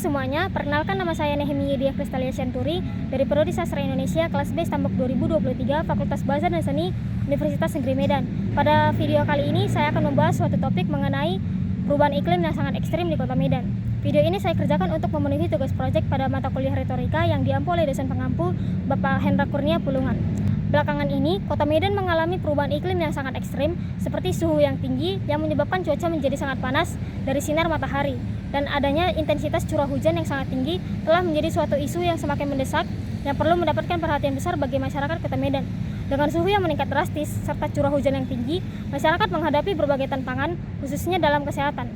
semuanya, perkenalkan nama saya Nehemia Dia Kristalia Syanturi dari Prodi Sastra Indonesia kelas B Stambuk 2023 Fakultas Bahasa dan Seni Universitas Negeri Medan. Pada video kali ini saya akan membahas suatu topik mengenai perubahan iklim yang sangat ekstrim di Kota Medan. Video ini saya kerjakan untuk memenuhi tugas proyek pada mata kuliah retorika yang diampu oleh dosen pengampu Bapak Hendra Kurnia Pulungan. Belakangan ini, Kota Medan mengalami perubahan iklim yang sangat ekstrim seperti suhu yang tinggi yang menyebabkan cuaca menjadi sangat panas dari sinar matahari, dan adanya intensitas curah hujan yang sangat tinggi telah menjadi suatu isu yang semakin mendesak yang perlu mendapatkan perhatian besar bagi masyarakat Kota Medan. Dengan suhu yang meningkat drastis serta curah hujan yang tinggi, masyarakat menghadapi berbagai tantangan khususnya dalam kesehatan.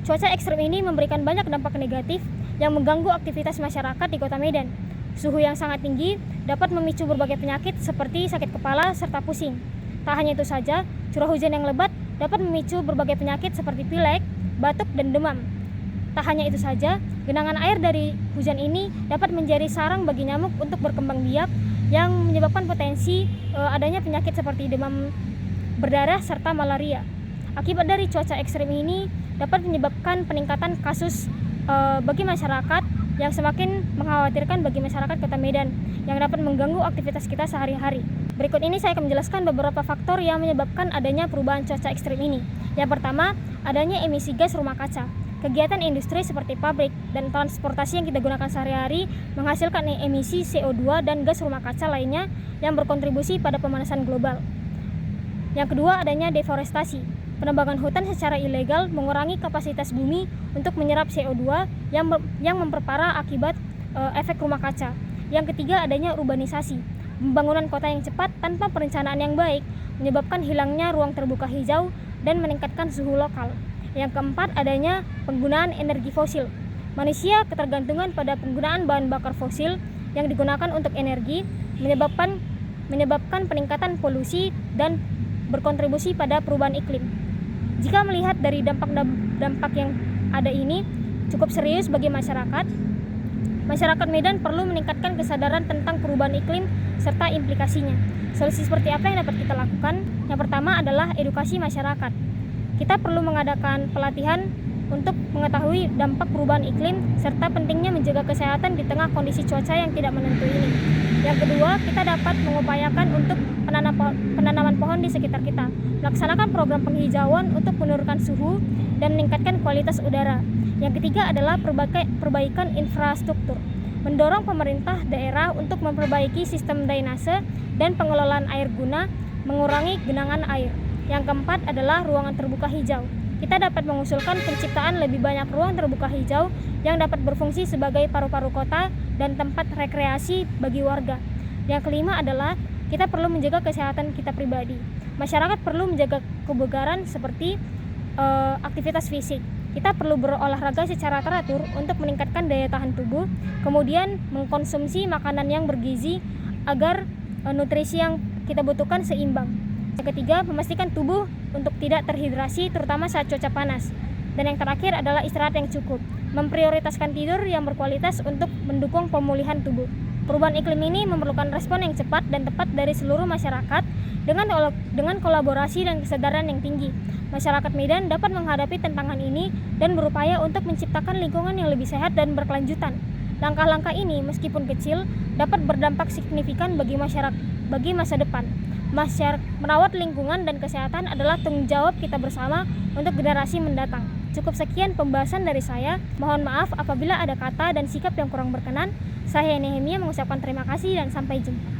Cuaca ekstrim ini memberikan banyak dampak negatif yang mengganggu aktivitas masyarakat di Kota Medan. Suhu yang sangat tinggi dapat memicu berbagai penyakit seperti sakit kepala serta pusing. Tak hanya itu saja, curah hujan yang lebat dapat memicu berbagai penyakit seperti pilek, batuk, dan demam. Tak hanya itu saja, genangan air dari hujan ini dapat menjadi sarang bagi nyamuk untuk berkembang biak yang menyebabkan potensi adanya penyakit seperti demam berdarah serta malaria. Akibat dari cuaca ekstrim ini dapat menyebabkan peningkatan kasus bagi masyarakat yang semakin mengkhawatirkan bagi masyarakat Kota Medan yang dapat mengganggu aktivitas kita sehari-hari. Berikut ini saya akan menjelaskan beberapa faktor yang menyebabkan adanya perubahan cuaca ekstrim ini. Yang pertama, adanya emisi gas rumah kaca. Kegiatan industri seperti pabrik dan transportasi yang kita gunakan sehari-hari menghasilkan emisi CO2 dan gas rumah kaca lainnya yang berkontribusi pada pemanasan global. Yang kedua, adanya deforestasi. Penebangan hutan secara ilegal mengurangi kapasitas bumi untuk menyerap CO2 yang memperparah akibat efek rumah kaca. Yang ketiga, adanya urbanisasi. Pembangunan kota yang cepat tanpa perencanaan yang baik menyebabkan hilangnya ruang terbuka hijau dan meningkatkan suhu lokal. Yang keempat, adanya penggunaan energi fosil. Manusia ketergantungan pada penggunaan bahan bakar fosil yang digunakan untuk energi menyebabkan peningkatan polusi dan berkontribusi pada perubahan iklim. Jika melihat dari dampak yang ada ini cukup serius bagi masyarakat Medan perlu meningkatkan kesadaran tentang perubahan iklim serta implikasinya. Solusi seperti apa yang dapat kita lakukan? Yang pertama adalah edukasi masyarakat. Kita perlu mengadakan pelatihan untuk mengetahui dampak perubahan iklim serta pentingnya menjaga kesehatan di tengah kondisi cuaca yang tidak menentu ini. Yang kedua, kita dapat mengupayakan untuk penanaman pohon di sekitar kita, melaksanakan program penghijauan untuk menurunkan suhu dan meningkatkan kualitas udara. Yang ketiga adalah perbaikan infrastruktur, mendorong pemerintah daerah untuk memperbaiki sistem drainase dan pengelolaan air guna mengurangi genangan air. Yang keempat adalah ruangan terbuka hijau. Kita dapat mengusulkan penciptaan lebih banyak ruang terbuka hijau yang dapat berfungsi sebagai paru-paru kota dan tempat rekreasi bagi warga. Yang kelima adalah kita perlu menjaga kesehatan kita pribadi. Masyarakat perlu menjaga kebugaran seperti aktivitas fisik. Kita perlu berolahraga secara teratur untuk meningkatkan daya tahan tubuh, kemudian mengkonsumsi makanan yang bergizi agar nutrisi yang kita butuhkan seimbang. Yang ketiga, memastikan tubuh untuk tidak terhidrasi terutama saat cuaca panas. Dan yang terakhir adalah istirahat yang cukup, memprioritaskan tidur yang berkualitas untuk mendukung pemulihan tubuh. Perubahan iklim ini memerlukan respon yang cepat dan tepat dari seluruh masyarakat dengan kolaborasi dan kesadaran yang tinggi. Masyarakat Medan dapat menghadapi tantangan ini dan berupaya untuk menciptakan lingkungan yang lebih sehat dan berkelanjutan. Langkah-langkah ini meskipun kecil dapat berdampak signifikan bagi masa depan. Merawat lingkungan dan kesehatan adalah tanggung jawab kita bersama untuk generasi mendatang. Cukup sekian pembahasan dari saya. Mohon maaf apabila ada kata dan sikap yang kurang berkenan. Saya Nehemia mengucapkan terima kasih dan sampai jumpa.